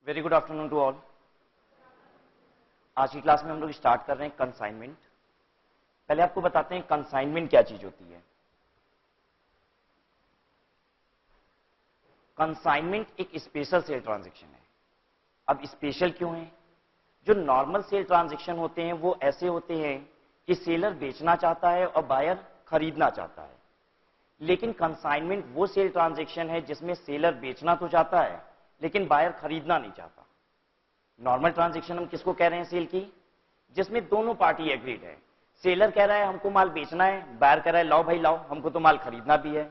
Very good afternoon to all. आज की class में हम लोग स्टार्ट कर रहे हैं कंसाइनमेंट। पहले आपको बताते हैं कंसाइनमेंट क्या चीज होती है। कंसाइनमेंट एक स्पेशल सेल ट्रांजैक्शन है। अब स्पेशल क्यों है? जो नॉर्मल सेल ट्रांजैक्शन होते हैं वो ऐसे होते हैं कि सेलर बेचना चाहता है और बायर खरीदना चाहता है, लेकिन कंसाइनमेंट वो सेल ट्रांजैक्शन है जिसमें सेलर बेचना तो चाहता है लेकिन बायर खरीदना नहीं चाहता। नॉर्मल ट्रांजैक्शन हम किसको कह रहे हैं? सेल की, जिसमें दोनों पार्टी एग्रीड है। सेलर कह रहा है हमको माल बेचना है, बायर कह रहा है लाओ भाई लाओ, हमको तो माल खरीदना भी है।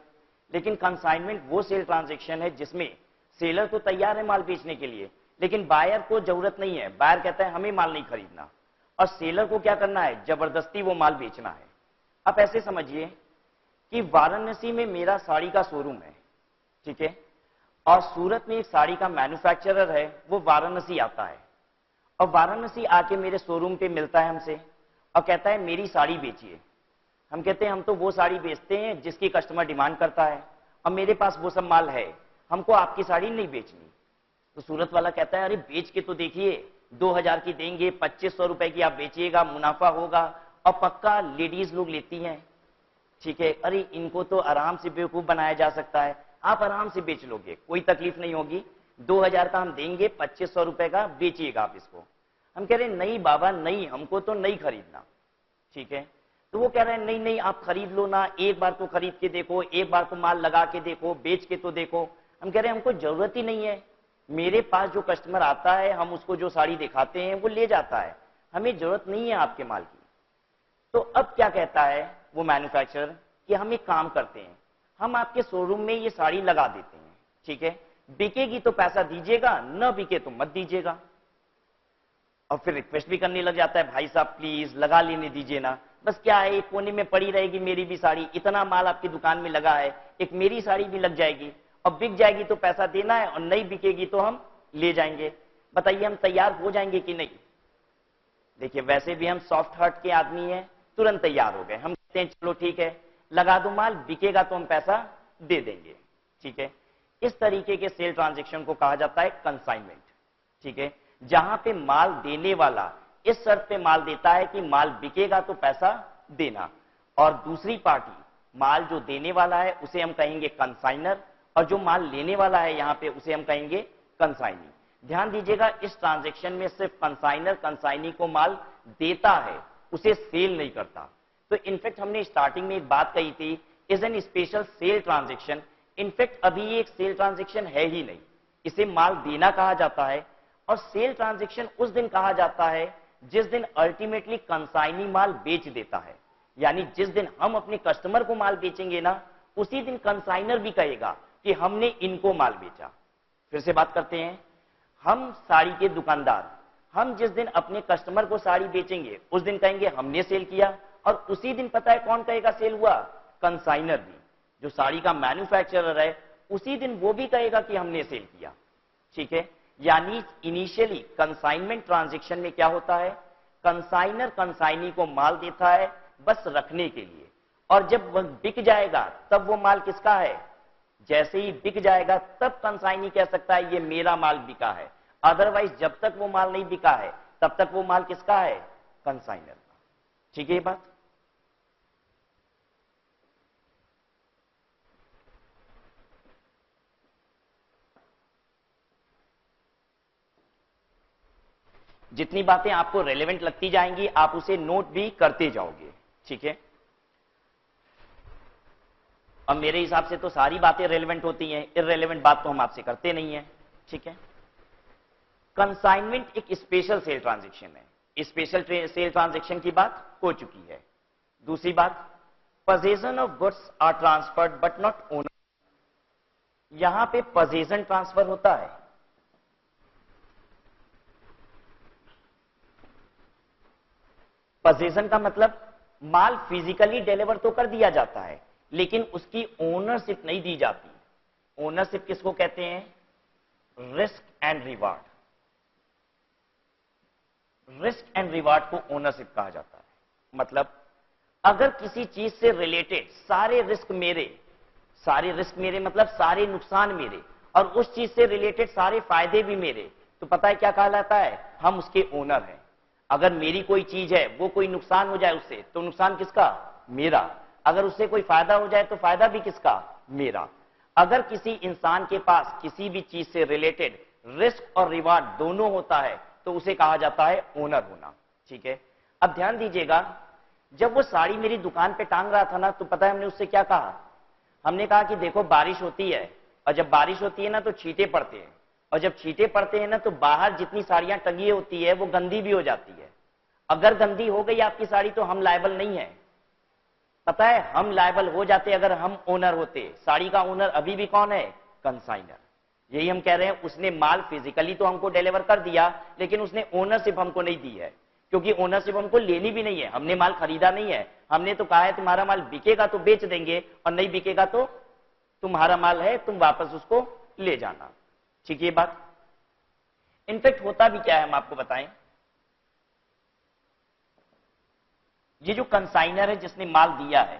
लेकिन कंसाइनमेंट वो सेल ट्रांजैक्शन है जिसमें सेलर तो तैयार है माल बेचने के लिए, लेकिन बायर को जरूरत नहीं है। बायर कहता है हमें माल नहीं खरीदना, और सेलर को क्या करना है? जबरदस्ती वो माल बेचना है। आप ऐसे समझिए कि वाराणसी में मेरा साड़ी का शोरूम है, ठीक है, और सूरत में एक साड़ी का मैन्युफैक्चरर है, वो वाराणसी आता है और वाराणसी आके मेरे शोरूम पे मिलता है हमसे और कहता है मेरी साड़ी बेचिए। हम कहते हैं हम तो वो साड़ी बेचते हैं जिसकी कस्टमर डिमांड करता है और मेरे पास वो सब माल है, हमको आपकी साड़ी नहीं बेचनी। तो सूरत वाला कहता है अरे बेच के तो देखिए, 2000 की देंगे, 2500 रुपए की आप बेचिएगा, मुनाफा होगा और पक्का लेडीज लोग लेती हैं, ठीक है। अरे इनको तो आराम से बेवकूफ बनाया जा सकता है, आप आराम से बेच लोगे, कोई तकलीफ नहीं होगी, 2000 का हम देंगे, 2500 रुपए का बेचिएगा आप इसको। हम कह रहे हैं नहीं बाबा नहीं, हमको तो नहीं खरीदना, ठीक है। तो वो कह रहे हैं नहीं नहीं आप खरीद लो ना, एक बार तो खरीद के देखो, एक बार तो माल लगा के देखो, बेच के तो देखो। हम कह रहे हैं हमको जरूरत ही नहीं है, मेरे पास जो कस्टमर आता है हम उसको जो साड़ी दिखाते हैं वो ले जाता है, हमें जरूरत नहीं है आपके माल की। तो अब क्या कहता है वो मैन्युफैक्चरर कि हम एक काम करते हैं, हम आपके शोरूम में ये साड़ी लगा देते हैं, ठीक है, बिकेगी तो पैसा दीजिएगा, न बिके तो मत दीजिएगा। और फिर रिक्वेस्ट भी करने लग जाता है भाई साहब प्लीज लगा लेने दीजिए ना, बस क्या है एक कोने में पड़ी रहेगी मेरी भी साड़ी, इतना माल आपकी दुकान में लगा है, एक मेरी साड़ी भी लग जाएगी और बिक जाएगी तो पैसा देना है और नहीं बिकेगी तो हम ले जाएंगे। बताइए हम तैयार हो जाएंगे कि नहीं? देखिए वैसे भी हम सॉफ्ट हार्ट के आदमी हैं, तुरंत तैयार हो गए। हम कहते हैं चलो ठीक है लगा दो माल, बिकेगा तो हम पैसा दे देंगे, ठीक है। इस तरीके के सेल ट्रांजैक्शन को कहा जाता है कंसाइनमेंट, ठीक है, जहां पे माल देने वाला इस शर्त पे माल देता है कि माल बिकेगा तो पैसा देना, और दूसरी पार्टी माल जो देने वाला है उसे हम कहेंगे कंसाइनर, और जो माल लेने वाला है यहां पे उसे हम कहेंगे कंसाइनी। ध्यान दीजिएगा इस ट्रांजैक्शन में सिर्फ कंसाइनर कंसाइनी को माल देता है, उसे सेल नहीं करता। तो इनफैक्ट हमने स्टार्टिंग में एक बात कही थी, is an special sale transaction. In fact अभी ये एक सेल ट्रांजैक्शन है ही नहीं, इसे माल देना कहा जाता है। और सेल ट्रांजैक्शन उस दिन कहा जाता है जिस दिन अल्टीमेटली कंसाइनी माल बेच देता है, यानी जिस दिन हम अपने कस्टमर को माल बेचेंगे ना, उसी दिन कंसाइनर भी कहेगा कि हमने इनको माल बेचा। फिर से बात करते हैं, हम साड़ी के दुकानदार, हम जिस दिन अपने कस्टमर को साड़ी बेचेंगे उस दिन कहेंगे हमने सेल किया, और उसी दिन पता है कौन कहेगा सेल हुआ? कंसाइनर भी, जो साड़ी का मैन्युफैक्चरर है, उसी दिन वो भी कहेगा कि हमने सेल किया, ठीक है। यानी इनिशियली कंसाइनमेंट ट्रांजैक्शन में क्या होता है? कंसाइनर कंसाइनी को माल देता है बस रखने के लिए, और जब वह बिक जाएगा तब वो माल किसका है? जैसे ही बिक जाएगा तब कंसाइनी कह सकता है ये मेरा माल बिका है, अदरवाइज जब तक वो माल नहीं बिका है तब तक वो माल किसका है? कंसाइनर का, ठीक है ये बात। जितनी बातें आपको रेलेवेंट लगती जाएंगी आप उसे नोट भी करते जाओगे, ठीक है। अब मेरे हिसाब से तो सारी बातें रेलेवेंट होती हैं, इररेलेवेंट बात तो हम आपसे करते नहीं है, ठीक है। कंसाइनमेंट एक स्पेशल सेल ट्रांजैक्शन है। स्पेशल सेल ट्रांजैक्शन की बात हो चुकी है। दूसरी बात, possession of goods are transferred but not owner. यहां पे पोजेशन ट्रांसफर होता है, पोजेशन का मतलब माल फिजिकली डिलीवर तो कर दिया जाता है लेकिन उसकी ओनरशिप नहीं दी जाती। ओनरशिप किसको कहते हैं? Risk and reward. Risk and reward को ओनरशिप कहा जाता है। मतलब अगर किसी चीज से रिलेटेड सारे रिस्क मेरे मतलब सारे नुकसान मेरे, और उस चीज से रिलेटेड सारे फायदे भी मेरे, तो पता है क्या कहलाता है, हम उसके ओनर हैं। अगर मेरी कोई चीज है, वो कोई नुकसान हो जाए उससे, तो नुकसान किसका, मेरा। अगर उससे कोई फायदा हो जाए तो फायदा भी किसका, मेरा। अगर किसी इंसान के पास किसी भी चीज से रिलेटेड रिस्क और रिवार्ड दोनों होता है तो उसे कहा जाता है ओनर होना। ठीक है, अब ध्यान दीजिएगा, जब वो साड़ी मेरी दुकान पे टांग रहा था ना, तो पता है हमने उससे क्या कहा, हमने कहा कि देखो बारिश होती है, और जब बारिश होती है ना तो छींटे पड़ते हैं, और जब छींटे पड़ते हैं ना तो बाहर जितनी साड़ियां टंगी होती है वो गंदी भी हो जाती है। अगर गंदी हो गई आपकी साड़ी तो हम लायबल नहीं है। पता है हम लायबल हो जाते अगर हम ओनर होते। साड़ी का ओनर अभी भी कौन है, कंसाइनर। यही हम कह रहे हैं, उसने माल फिजिकली तो हमको डिलीवर कर दिया, लेकिन उसने ओनरशिप हमको नहीं दी है, क्योंकि ओनरशिप हमको लेनी भी नहीं है। हमने माल खरीदा नहीं है, हमने तो कहा है तुम्हारा माल बिकेगा तो बेच देंगे, और नहीं बिकेगा तो तुम्हारा माल है, तुम वापस उसको ले जाना। ठीक है ये बात। इनफेक्ट होता भी क्या है हम आपको बताएं, ये जो कंसाइनर है जिसने माल दिया है,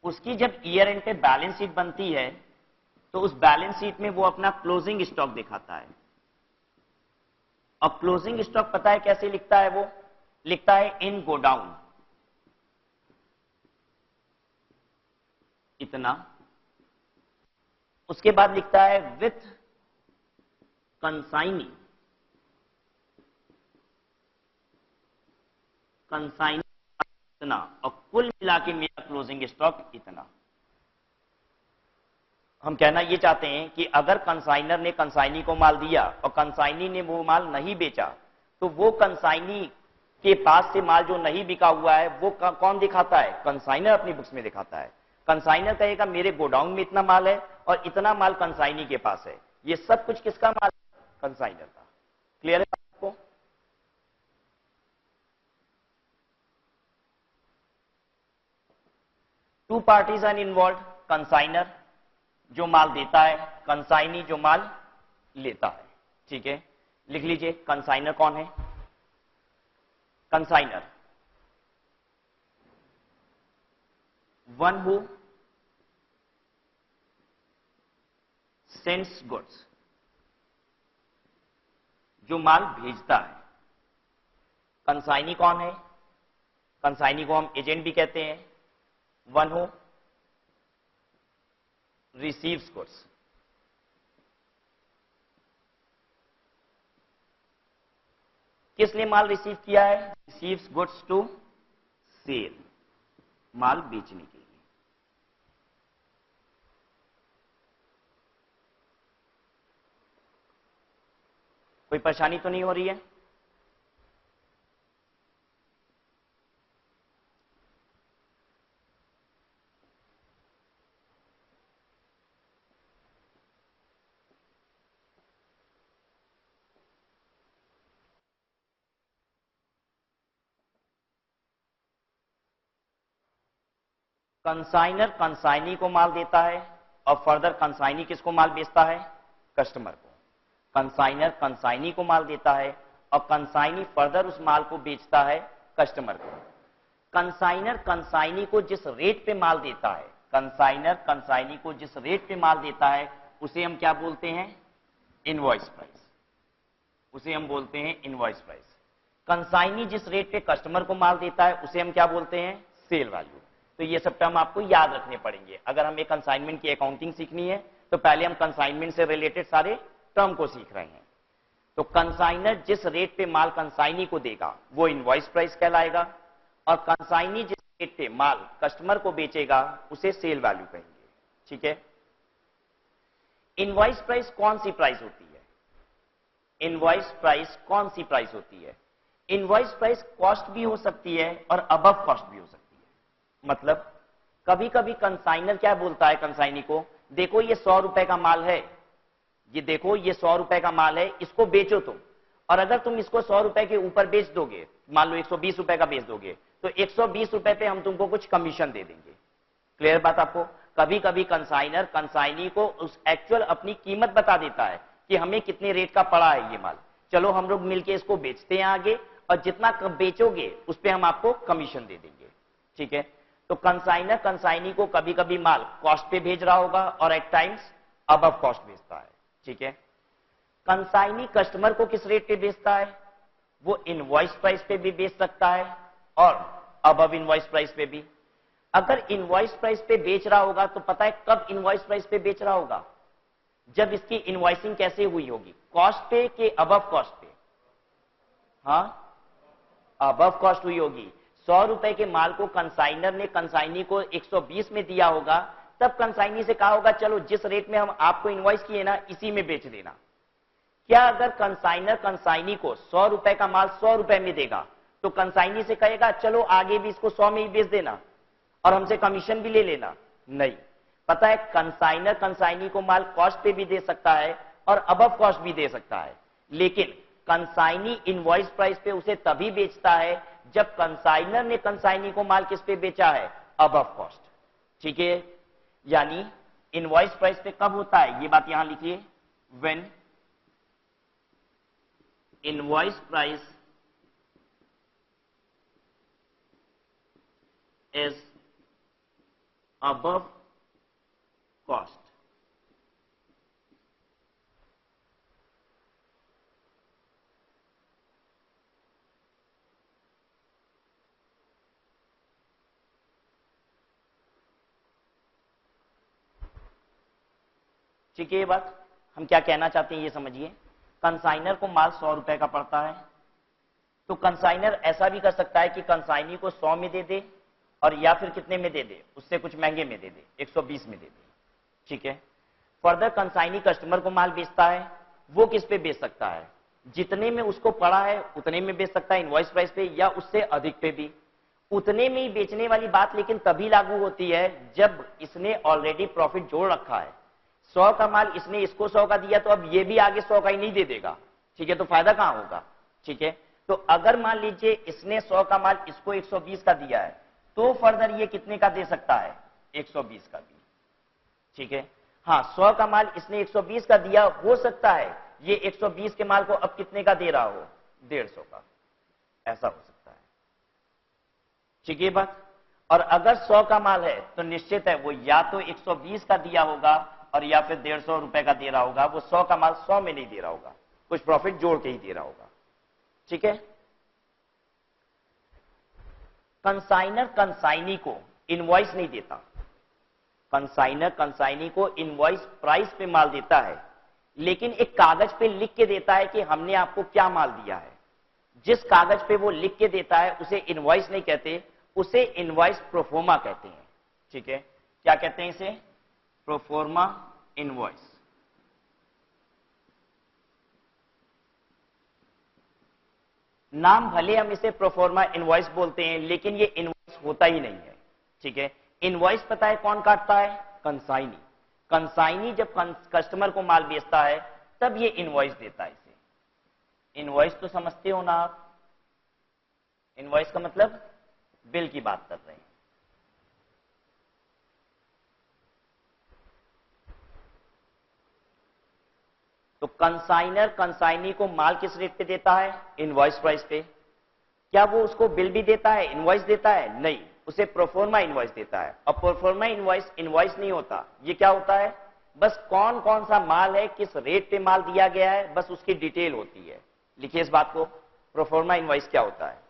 उसकी जब ईयर एंड पे बैलेंस शीट बनती है तो उस बैलेंस शीट में वो अपना क्लोजिंग स्टॉक दिखाता है। अब क्लोजिंग स्टॉक पता है कैसे लिखता है, वो लिखता है इन गोडाउन इतना, उसके बाद लिखता है विथ कंसाइनी, कंसाइनी इतना, और कुल मिला के मेरा क्लोजिंग स्टॉक इतना। हम कहना ये चाहते हैं कि अगर कंसाइनर ने कंसाइनी को माल दिया और कंसाइनी ने वो माल नहीं बेचा, तो वो कंसाइनी के पास से माल जो नहीं बिका हुआ है वो कौन दिखाता है, कंसाइनर अपनी बुक्स में दिखाता है। कंसाइनर कहेगा मेरे गोडाउन में इतना माल है और इतना माल कंसाइनी के पास है। ये सब कुछ किसका माल, कंसाइनर का। क्लियर है आपको। Two parties are involve, consignor जो माल देता है, कंसाइनी जो माल लेता है। ठीक है, लिख लीजिए कंसाइनर कौन है। Consignor one who sends goods, जो माल भेजता है। कंसाइनी कौन है, कंसाइनी को हम एजेंट भी कहते हैं। वन हु रिसीव्स गुड्स, किस लिए माल रिसीव किया है, रिसीव्स गुड्स टू सेल, माल बेचने के लिए। कोई परेशानी तो नहीं हो रही है। कंसाइनर कंसाइनी को माल देता है और फर्दर कंसाइनी किसको माल बेचता है, कस्टमर को। कंसाइनर कंसाइनी को माल देता है और कंसाइनी फर्दर उस माल को बेचता है कस्टमर को। कंसाइनर कंसाइनी को जिस रेट पे माल देता है, कंसाइनर कंसाइनी को जिस रेट पे माल देता है उसे हम क्या बोलते हैं, इनवॉइस प्राइस। उसे हम बोलते हैं इनवॉइस प्राइस। कंसाइनी जिस रेट पे कस्टमर को माल देता है उसे हम क्या बोलते हैं, सेल वैल्यू। तो ये सब टर्म आपको याद रखने पड़ेंगे। अगर हमें कंसाइनमेंट की अकाउंटिंग सीखनी है तो पहले हम कंसाइनमेंट से रिलेटेड सारे टर्म को सीख रहे हैं। तो कंसाइनर जिस रेट पे माल कंसाइनी को देगा वो इनवॉइस प्राइस कहलाएगा, और कंसाइनी जिस रेट पे माल कस्टमर को बेचेगा उसे सेल वैल्यू कहेंगे। ठीक है, इनवॉइस प्राइस कौन सी प्राइस होती है, इनवॉइस प्राइस कौन सी प्राइस होती है। इनवॉइस प्राइस कॉस्ट भी हो सकती है और अबव कॉस्ट भी हो सकती है। मतलब कभी कभी कंसाइनर क्या बोलता है कंसाइनी को, देखो ये 100 रुपए का माल है, ये देखो ये 100 रुपए का माल है, इसको बेचो तुम, और अगर तुम इसको 100 रुपए के ऊपर बेच दोगे, मान लो 120 रुपए का बेच दोगे, तो 120 रुपए पे हम तुमको कुछ कमीशन दे देंगे। क्लियर बात आपको। कभी कभी कंसाइनर कंसाइनी को उस एक्चुअल अपनी कीमत बता देता है कि हमें कितने रेट का पड़ा है ये माल, चलो हम लोग मिलके इसको बेचते हैं आगे, और जितना बेचोगे उस पर हम आपको कमीशन दे देंगे। ठीक है, तो कंसाइनर कंसाइनी को कभी कभी माल कॉस्ट पे भेज रहा होगा और एट टाइम्स अबव कॉस्ट भेजता है। ठीक है, कंसाइनी कस्टमर को किस रेट पे बेचता है? वो इनवॉइस प्राइस पे भी बेच सकता है और अबव इनवॉइस प्राइस पे भी। अगर इनवॉइस प्राइस पे बेच रहा होगा तो पता है कब इनवॉइस प्राइस पे बेच रहा होगा? जब इसकी इनवॉइसिंग कैसे हुई होगी, कॉस्ट पे कि अबव कॉस्ट पे? हाँ, अबव कॉस्ट हुई होगी। 100 रुपए के माल को कंसाइनर ने कंसाइनी को 120 में दिया होगा, तब कंसाइनी से कहा होगा चलो जिस रेट में हम आपको इनवॉइस किए ना इसी में बेच देना। क्या अगर कंसाइनर कंसाइनी को 100 रुपए का माल 100 रुपए में देगा तो कंसाइनी से कहेगा चलो आगे भी इसको 100 में ही बेच देना और हमसे कमीशन भी ले लेना? नहीं, पता है कंसाइनर कंसाइनी को माल कॉस्ट पे भी दे सकता है और अबव कॉस्ट भी दे सकता है, लेकिन कंसाइनी इनवॉइस प्राइस पे उसे तभी बेचता है जब कंसाइनर ने कंसाइनी को माल किस पे बेचा है? Above cost. ठीक है, यानी इनवॉइस प्राइस पे कब होता है, ये बात यहां लिखिए, when invoice price is above cost. ठीक है, ये बात हम क्या कहना चाहते हैं ये समझिए। कंसाइनर को माल 100 रुपए का पड़ता है, तो कंसाइनर ऐसा भी कर सकता है कि कंसाइनी को 100 में दे दे और या फिर कितने में दे दे, उससे कुछ महंगे में दे दे, 120 में दे दे। ठीक है, फर्दर कंसाइनी कस्टमर को माल बेचता है, वो किस पे बेच सकता है? जितने में उसको पड़ा है उतने में बेच सकता है इनवॉइस प्राइस पे, या उससे अधिक पे भी। उतने में ही बेचने वाली बात लेकिन तभी लागू होती है जब इसने ऑलरेडी प्रॉफिट जोड़ रखा है। 100 का माल इसने इसको 100 का दिया तो अब ये भी आगे 100 का ही नहीं दे देगा। ठीक है, तो फायदा कहां होगा? ठीक है, तो अगर मान लीजिए इसने 100 का माल इसको 120 का दिया है तो फर्दर ये कितने का दे सकता है? 120 का भी। ठीक है, हाँ, 100 का माल इसने 120 का दिया, हो सकता है ये 120 के माल को अब कितने का दे रहा हो? 150 का, ऐसा हो सकता है। ठीक है बात। और अगर 100 का माल है तो निश्चित है वो या तो 120 का दिया होगा और या फिर 150 रुपए का दे रहा होगा। वो 100 का माल 100 में नहीं दे रहा होगा, कुछ प्रॉफिट जोड़ के ही दे रहा होगा। ठीक है, कंसाइनर कंसाइनी को इनवॉइस नहीं देता, कंसाइनर कंसाइनी को इनवॉइस प्राइस पे माल देता है, लेकिन एक कागज पे लिख के देता है कि हमने आपको क्या माल दिया है। जिस कागज पे वो लिख के देता है उसे इनवॉइस नहीं कहते, उसे इनवॉइस प्रोफोर्मा कहते हैं। ठीक है, क्या कहते हैं इसे? Proforma invoice. नाम भले हम इसे प्रोफोर्मा इनवॉइस बोलते हैं लेकिन ये इनवॉइस होता ही नहीं है। ठीक है, इनवॉइस पता है कौन काटता है? कंसाइनी। कंसाइनी जब कस्टमर को माल बेचता है तब ये इनवॉइस देता है इसे। इनवॉइस तो समझते हो ना आप? इनवॉइस का मतलब बिल की बात कर रहे हैं। तो कंसाइनर कंसाइनी को माल किस रेट पे देता है? इनवॉइस प्राइस पे। क्या वो उसको बिल भी देता है, इनवॉइस देता है? नहीं, उसे प्रोफोर्मा इनवॉइस देता है। और प्रोफोर्मा इनवॉइस इनवॉइस नहीं होता, ये क्या होता है? बस कौन कौन सा माल है, किस रेट पे माल दिया गया है, बस उसकी डिटेल होती है। लिखिए इस बात को, प्रोफोर्मा इनवॉइस क्या होता है?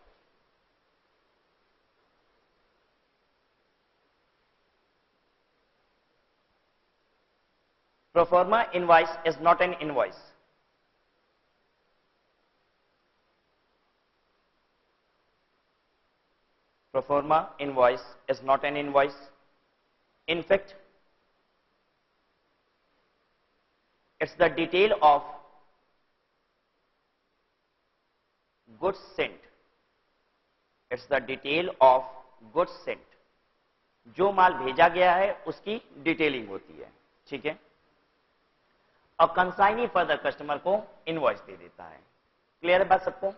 Proforma invoice is not an invoice. Proforma invoice is not an invoice. In fact, it's the detail of goods sent. It's the detail of goods sent. जो माल भेजा गया है उसकी डिटेलिंग होती है। ठीक है, और कंसाइनी फर्दर कस्टमर को इनवॉइस दे देता है। क्लियर है बात सबको?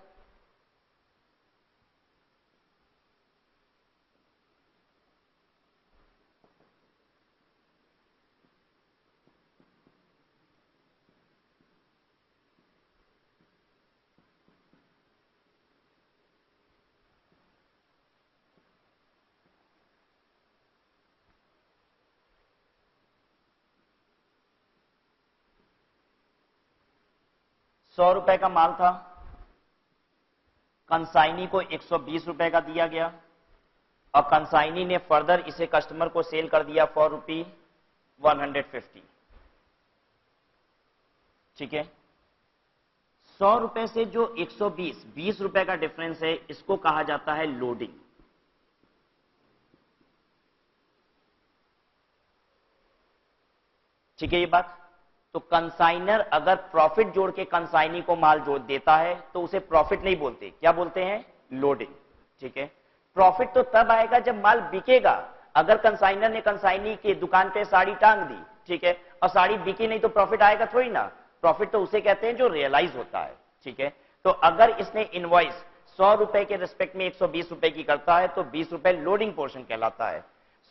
100 रुपए का माल था, कंसाइनी को 120 रुपए का दिया गया और कंसाइनी ने फर्दर इसे कस्टमर को सेल कर दिया फॉर रुपी 150। ठीक है, 100 रुपए से जो 120 रुपए का डिफरेंस है, इसको कहा जाता है लोडिंग। ठीक है ये बात। तो कंसाइनर अगर प्रॉफिट जोड़ के कंसाइनी को माल जोड़ देता है तो उसे प्रॉफिट नहीं बोलते, क्या बोलते हैं? लोडिंग। ठीक है, प्रॉफिट तो तब आएगा जब माल बिकेगा। अगर कंसाइनर ने कंसाइनी की दुकान पे साड़ी टांग दी, ठीक है, और साड़ी बिकी नहीं तो प्रॉफिट आएगा थोड़ी ना। प्रॉफिट तो उसे कहते हैं जो रियलाइज होता है। ठीक है, तो अगर इसने इनवॉइस 100 रुपए के रिस्पेक्ट में 120 रुपए की करता है तो 20 रुपए लोडिंग पोर्शन कहलाता है।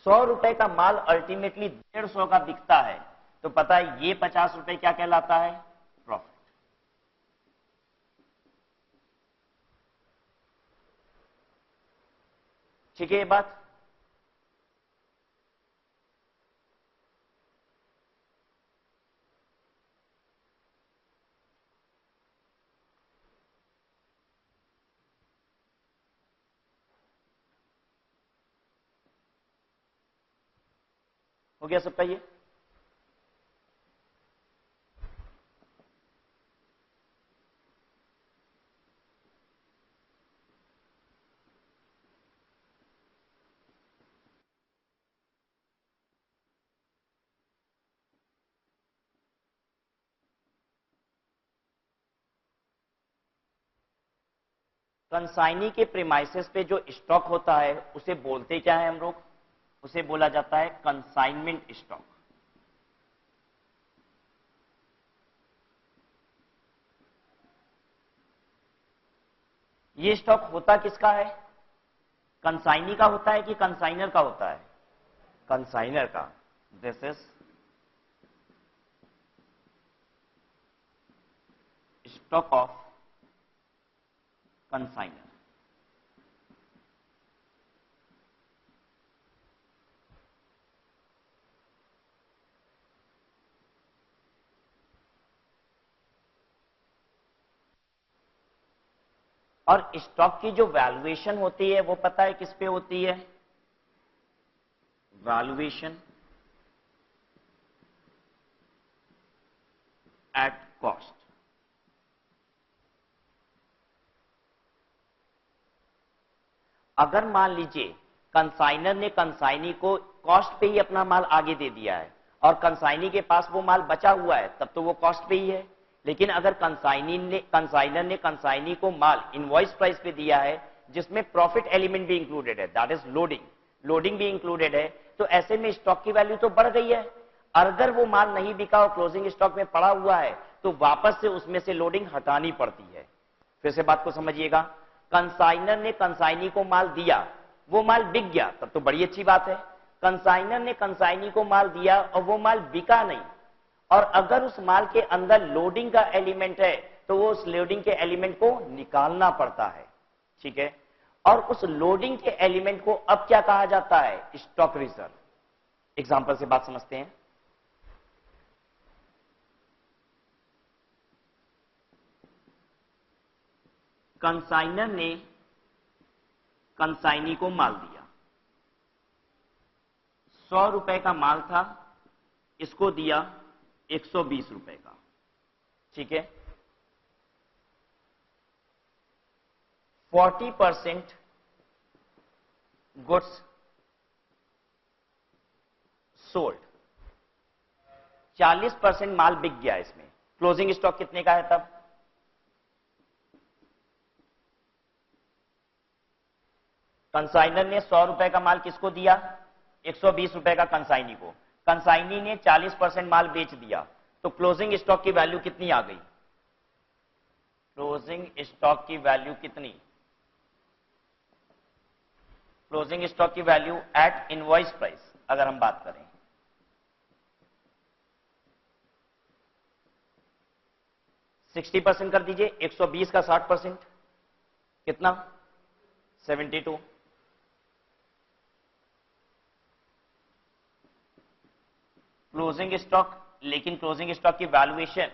100 रुपए का माल अल्टीमेटली 150 का बिकता है तो पता है ये 50 रुपए क्या कहलाता है? प्रॉफिट। ठीक है ये बात। हो गया सबका ये? कंसाइनी के प्रीमाइसेस पे जो स्टॉक होता है उसे बोलते क्या है हम लोग? उसे बोला जाता है कंसाइनमेंट स्टॉक। ये स्टॉक होता किसका है? कंसाइनी का होता है कि कंसाइनर का होता है? कंसाइनर का। This is stock of consignor. और स्टॉक की जो वैल्यूएशन होती है वो पता है किस पे होती है? Valuation at cost. अगर मान लीजिए कंसाइनर ने कंसाइनी को कॉस्ट पे ही अपना माल आगे दे दिया है और कंसाइनी के पास वो माल बचा हुआ है तब तो वो कॉस्ट पे ही है। लेकिन अगर कंसाइनर ने कंसाइनी को माल इनवॉइस प्राइस पे दिया है जिसमें प्रॉफिट एलिमेंट भी इंक्लूडेड है, दैट इज लोडिंग भी इंक्लूडेड है, तो ऐसे में स्टॉक की वैल्यू तो बढ़ गई है। अगर वो माल नहीं बिका और क्लोजिंग स्टॉक में पड़ा हुआ है तो वापस से उसमें से लोडिंग हटानी पड़ती है। फिर से बात को समझिएगा, कंसाइनर ने कंसाइनी को माल दिया, वो माल बिक गया तब तो बड़ी अच्छी बात है। कंसाइनर ने कंसाइनी को माल दिया और वो माल बिका नहीं, और अगर उस माल के अंदर लोडिंग का एलिमेंट है तो वो उस लोडिंग के एलिमेंट को निकालना पड़ता है। ठीक है, और उस लोडिंग के एलिमेंट को अब क्या कहा जाता है? Stock reserve. एग्जांपल से बात समझते हैं। कंसाइनर ने कंसाइनी को माल दिया, 100 रुपए का माल था, इसको दिया 120 रुपए का। ठीक है, 40% गुड्स सोल्ड, 40% माल बिक गया। इसमें क्लोजिंग स्टॉक कितने का है तब? कंसाइनर ने 100 रुपए का माल किसको दिया? 120 रुपए का कंसाइनी को। कंसाइनी ने 40% माल बेच दिया तो क्लोजिंग स्टॉक की वैल्यू कितनी आ गई? क्लोजिंग स्टॉक की वैल्यू कितनी? क्लोजिंग स्टॉक की वैल्यू एट इनवॉइस प्राइस अगर हम बात करें, 60% कर दीजिए, 120 का 60% कितना? 72। क्लोजिंग स्टॉक, लेकिन क्लोजिंग स्टॉक की वैल्यूएशन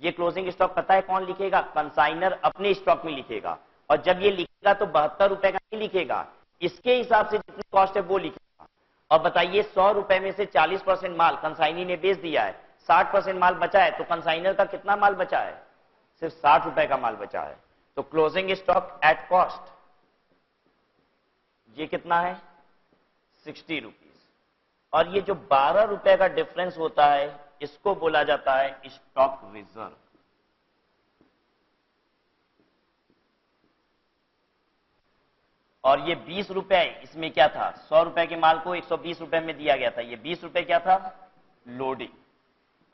ये क्लोजिंग स्टॉक पता है कौन लिखेगा? कंसाइनर अपने स्टॉक में लिखेगा, और जब ये लिखेगा तो 72 रुपए का नहीं लिखेगा, इसके हिसाब से जितनी कॉस्ट है वो लिखेगा। और बताइए 100 रुपए में से 40% माल कंसाइनी ने बेच दिया है, 60% माल बचा है, तो कंसाइनर का कितना माल बचा है? सिर्फ 60 रुपए का माल बचा है। तो क्लोजिंग स्टॉक एट कॉस्ट ये कितना है? 60 रुपीज। और ये जो 12 रुपए का डिफरेंस होता है इसको बोला जाता है स्टॉक रिजर्व। और ये 20 रुपए इसमें क्या था? 100 रुपए के माल को 120 रुपए में दिया गया था, ये 20 रुपए क्या था? लोडिंग।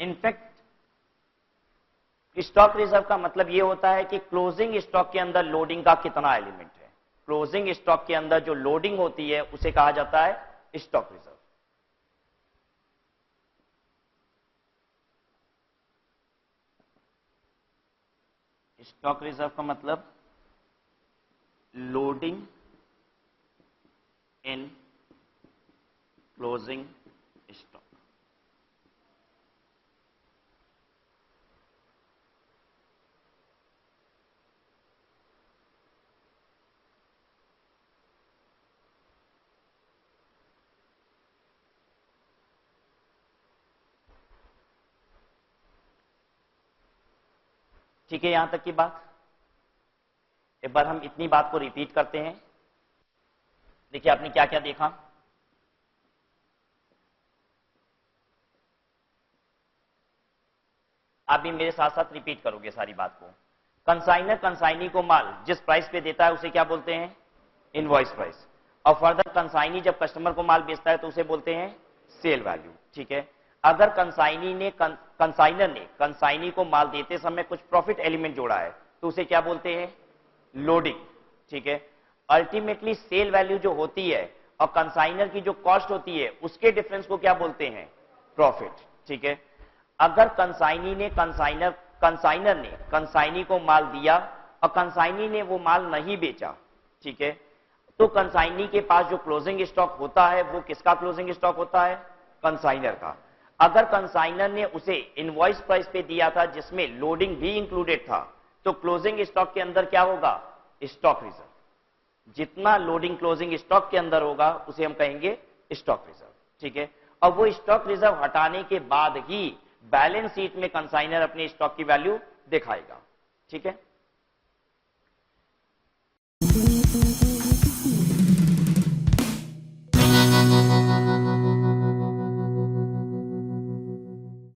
इनफैक्ट स्टॉक रिजर्व का मतलब ये होता है कि क्लोजिंग स्टॉक के अंदर लोडिंग का कितना एलिमेंट है। क्लोजिंग स्टॉक के अंदर जो लोडिंग होती है उसे कहा जाता है स्टॉक रिजर्व। स्टॉक रिजर्व का मतलब लोडिंग इन क्लोजिंग स्टॉक। ठीक है, यहां तक की बात। एक बार हम इतनी बात को रिपीट करते हैं। देखिए आपने क्या क्या देखा। आप भी मेरे साथ साथ रिपीट करोगे सारी बात को। कंसाइनर कंसाइनी को माल जिस प्राइस पे देता है उसे क्या बोलते हैं? Invoice price. और फर्दर कंसाइनी जब कस्टमर को माल बेचता है तो उसे बोलते हैं सेल वैल्यू। ठीक है, अगर कंसाइनर ने कंसाइनी को माल देते समय कुछ प्रॉफिट एलिमेंट जोड़ा है तो उसे क्या बोलते हैं? लोडिंग। ठीक है, अल्टीमेटली सेल वैल्यू जो होती है और कंसाइनर की जो कॉस्ट होती है उसके डिफरेंस को क्या बोलते हैं? प्रॉफिट। ठीक है, अगर कंसाइनर ने कंसाइनी को माल दिया और कंसाइनी ने वो माल नहीं बेचा, ठीक है, तो कंसाइनी के पास जो क्लोजिंग स्टॉक होता है वो किसका क्लोजिंग स्टॉक होता है? कंसाइनर का। अगर कंसाइनर ने उसे इनवॉइस प्राइस पे दिया था जिसमें लोडिंग भी इंक्लूडेड था, तो क्लोजिंग स्टॉक के अंदर क्या होगा? Stock reserve. जितना लोडिंग क्लोजिंग स्टॉक के अंदर होगा उसे हम कहेंगे स्टॉक रिजर्व। ठीक है, और वो स्टॉक रिजर्व हटाने के बाद ही बैलेंस शीट में कंसाइनर अपने स्टॉक की वैल्यू दिखाएगा। ठीक है।